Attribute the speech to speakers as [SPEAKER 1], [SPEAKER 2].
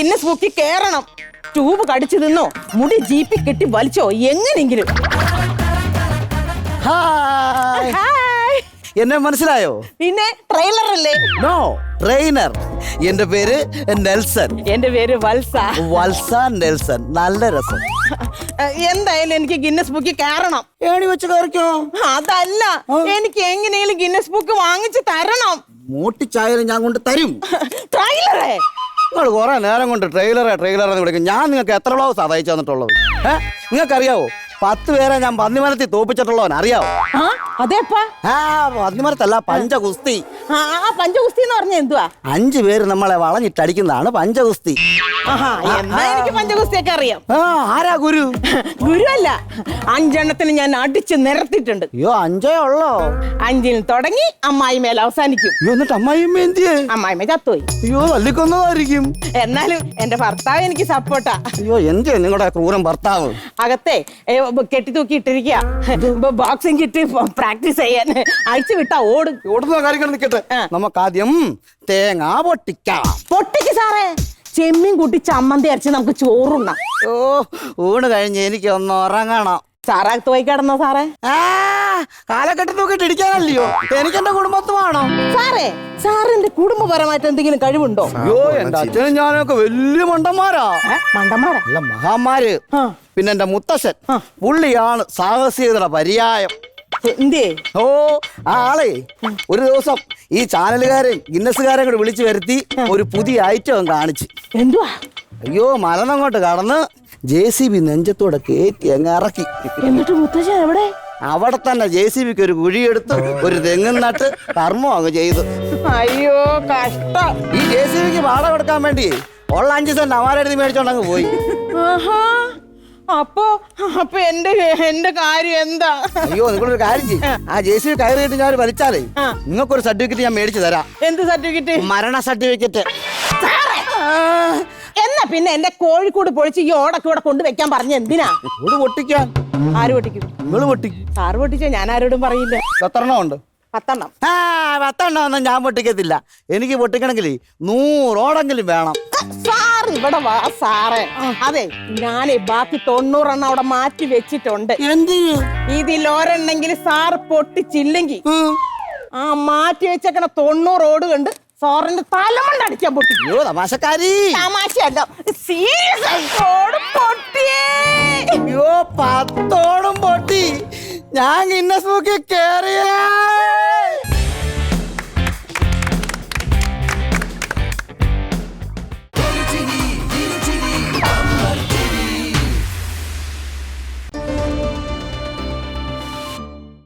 [SPEAKER 1] Guinness ബുക്കിൽ കേറണം. Tube കടിച്ചു തിന്നോ, മുടി ജീപ്പി കെട്ടി വലിച്ചോ, എങ്ങനെങ്കിലും.
[SPEAKER 2] എന്നെ മനസ്സിലായോ?
[SPEAKER 1] പിന്നെ ട്രെയിലർ അല്ലേ?
[SPEAKER 2] No, trainer. എന്റെ പേര് നെൽസൺ.
[SPEAKER 1] എന്റെ പേര് വത്സ.
[SPEAKER 2] വത്സ നെൽസൺ. നല്ല രസം.
[SPEAKER 1] എന്തായാലും എനിക്ക് ഗിന്നസ് ബുക്കിൽ കയറണം.
[SPEAKER 2] ഏണി വെച്ച് കയറിക്കോ.
[SPEAKER 1] അതല്ല, എനിക്ക് എങ്ങനെയും ഗിന്നസ് ബുക്ക് വാങ്ങിച്ചു തരണം.
[SPEAKER 2] മോട്ടിച്ചായാലും ഞാൻ കൊണ്ട് തരും.
[SPEAKER 1] ട്രെയിലറേ,
[SPEAKER 2] നിങ്ങൾ കുറെ നേരം കൊണ്ട് ട്രെയിലറെന്ന് വിളിക്കും. ഞാൻ നിങ്ങൾക്ക് എത്ര ബ്ലൗസാ തയ്ച്ചു തന്നിട്ടുള്ളത്? നിങ്ങൾക്കറിയാവോ? 10 പേരെ ഞാൻ പന്നിമരത്തിൽ തോപ്പിച്ചിട്ടുള്ളവൻ, അറിയാവോ?
[SPEAKER 1] അതേപ്പാ?
[SPEAKER 2] പന്നിമരത്തല്ല, പഞ്ചഗുസ്തി.
[SPEAKER 1] പഞ്ചഗുസ്തി എന്ന് പറഞ്ഞ എന്തുവാ?
[SPEAKER 2] 5 പേര് നമ്മളെ വളഞ്ഞിട്ടടിക്കുന്നതാണ് പഞ്ചഗുസ്തി.
[SPEAKER 1] എനിക്ക് പഞ്ചഗുസ്തിയൊക്കെ അറിയാം.
[SPEAKER 2] ആരാ ഗുരു?
[SPEAKER 1] ഗുരു അല്ല, 5 എണ്ണത്തിന് ഞാൻ അടിച്ച് നിരത്തിയിട്ടുണ്ട്.
[SPEAKER 2] അയ്യോ, 5 ഉള്ളോ?
[SPEAKER 1] 5 തുടങ്ങി അമ്മായിമേൽ അവസാനിക്കും.
[SPEAKER 2] എന്നിട്ട് അമ്മായിമ്മ എന്തിയെ?
[SPEAKER 1] അമ്മായിമ്മ ചത്തുപോയി.
[SPEAKER 2] അയ്യോ, തല്ലിക്കൊന്നതായിരിക്കും.
[SPEAKER 1] എന്നാലും എന്റെ ഭർത്താവ് എനിക്ക് സപ്പോർട്ടാ.
[SPEAKER 2] അയ്യോ, എന്തിയാ നിങ്ങളുടെ ക്രൂരൻ ഭർത്താവ്?
[SPEAKER 1] അകത്തെ കെട്ടി തൂക്കി ഇട്ടിരിക്കുക, ബോക്സിംഗ് കിറ്റ് പ്രാക്ടീസ് ചെയ്യാൻ. അഴിച്ചു വിട്ടാ ഓടുന്ന
[SPEAKER 2] കാര്യങ്ങൾ നിൽക്കട്ടെ. നമുക്ക് ആദ്യം തേങ്ങ പൊട്ടിക്കാം.
[SPEAKER 1] പൊട്ടിക്ക് സാറേ. ചെമ്മീൻ കൂട്ടി ചമ്മന്തി അരച്ച് നമുക്ക് ചോറുണ്ണാം.
[SPEAKER 2] ഊണ് കഴിഞ്ഞ് എനിക്ക് ഒന്ന് ഉറങ്ങണം.
[SPEAKER 1] സാറകത്ത് പോയി കിടന്നോ സാറേ?
[SPEAKER 2] കാലക്കെട്ട് നോക്കിട്ട് ഇടിക്കാനല്ലയോ? എനിക്ക് എന്റെ കുടുംബത്ത് വേണം.
[SPEAKER 1] സാറിന്റെ കുടുംബപരമായിട്ട് എന്തെങ്കിലും കഴിവുണ്ടോ?
[SPEAKER 2] അയ്യോ, എന്റെ അച്ഛനും ഞാനൊക്കെ വലിയ മണ്ടന്മാരാ.
[SPEAKER 1] മണ്ടന്മാരല്ല,
[SPEAKER 2] മഹാന്മാര്. പിന്നെ എന്റെ മുത്തശ്ശൻ, പുള്ളിയാണ് സാഹസികതയുടെ പര്യായം. ആളെ ഒരു ദിവസം ഈ ചാനലുകാരെയും ഗിന്നസുകാരെയും കൂടെ വിളിച്ചു വരുത്തി ഒരു പുതിയ ഐറ്റം കാണിച്ച്.
[SPEAKER 1] എന്തുവാ?
[SPEAKER 2] അയ്യോ, മലന്നങ്ങോട്ട് കടന്ന് JCB നെഞ്ചത്തോടെ കയറ്റി അങ്ങ് ഇറക്കി.
[SPEAKER 1] എന്നിട്ട് മുത്തശ്ശൻ എവിടെ?
[SPEAKER 2] അവിടെ തന്നെ JCBക്ക് ഒരു കുഴിയെടുത്ത് ഒരു തെങ്ങും നട്ട് കർമ്മം അങ്ങ് ചെയ്തു.
[SPEAKER 1] അയ്യോ, കഷ്ടം.
[SPEAKER 2] ഈ JCBക്ക് വാടക കൊടുക്കാൻ വേണ്ടി ഉള്ള 5 സെന്റ് അമാരെഴുതി മേടിച്ചോണ്ടങ്ങ് പോയി.
[SPEAKER 1] അപ്പൊ എന്റെ കാര്യം എന്താ?
[SPEAKER 2] അയ്യോ, നിങ്ങളൊരു കാര്യം ചെയ്യും. ആ JCB കയറിയിട്ട് ഞാൻ വലിച്ചാലേ നിങ്ങൾക്കൊരു സർട്ടിഫിക്കറ്റ് ഞാൻ മേടിച്ചു തരാം.
[SPEAKER 1] എന്ത് സർട്ടിഫിക്കറ്റ്?
[SPEAKER 2] മരണ സർട്ടിഫിക്കറ്റ്.
[SPEAKER 1] എന്നാ പിന്നെ എന്റെ കോഴിക്കോട് പൊളിച്ച് ഈ ഓടൊക്കെ ഇവിടെ കൊണ്ടുവെക്കാൻ പറഞ്ഞ എന്തിനാ?
[SPEAKER 2] പൊട്ടിക്കാൻ.
[SPEAKER 1] ആര് പൊട്ടിക്കും?
[SPEAKER 2] നിങ്ങൾ പൊട്ടിക്കും.
[SPEAKER 1] സാറ് പൊട്ടിച്ചോ, ഞാൻ ആരോടും പറയില്ല.
[SPEAKER 2] 10 എണ്ണം ഉണ്ട്.
[SPEAKER 1] 10 എണ്ണം?
[SPEAKER 2] 10 എണ്ണം ഒന്നും ഞാൻ പൊട്ടിക്കത്തില്ല. എനിക്ക് പൊട്ടിക്കണമെങ്കിൽ 100 ഓടെങ്കിലും വേണം.
[SPEAKER 1] സാർ ഇവിടെ വാ സാറേ. അതെ, ഞാനേ ബാക്കി 90 എണ്ണം അവിടെ മാറ്റി വെച്ചിട്ടുണ്ട്.
[SPEAKER 2] എന്തിന്?
[SPEAKER 1] ഇതിലൊരെണ്ണെങ്കിലും സാർ പൊട്ടിച്ചില്ലെങ്കിൽ ആ മാറ്റി വെച്ചേക്കണ 90 ഓട് കണ്ട് സാറിന്റെ തലമണ്ട അടിക്കാൻ പൊട്ടി.
[SPEAKER 2] തമാശക്കാരി.
[SPEAKER 1] തമാശയല്ല, സീരിയസ് ആയി. ഓടും പൊട്ടിയേ.
[SPEAKER 2] അയ്യോ, 10 ഓടും പൊട്ടി. ഞാൻ ഗിന്നസ് ബുക്കിൽ കേറിയ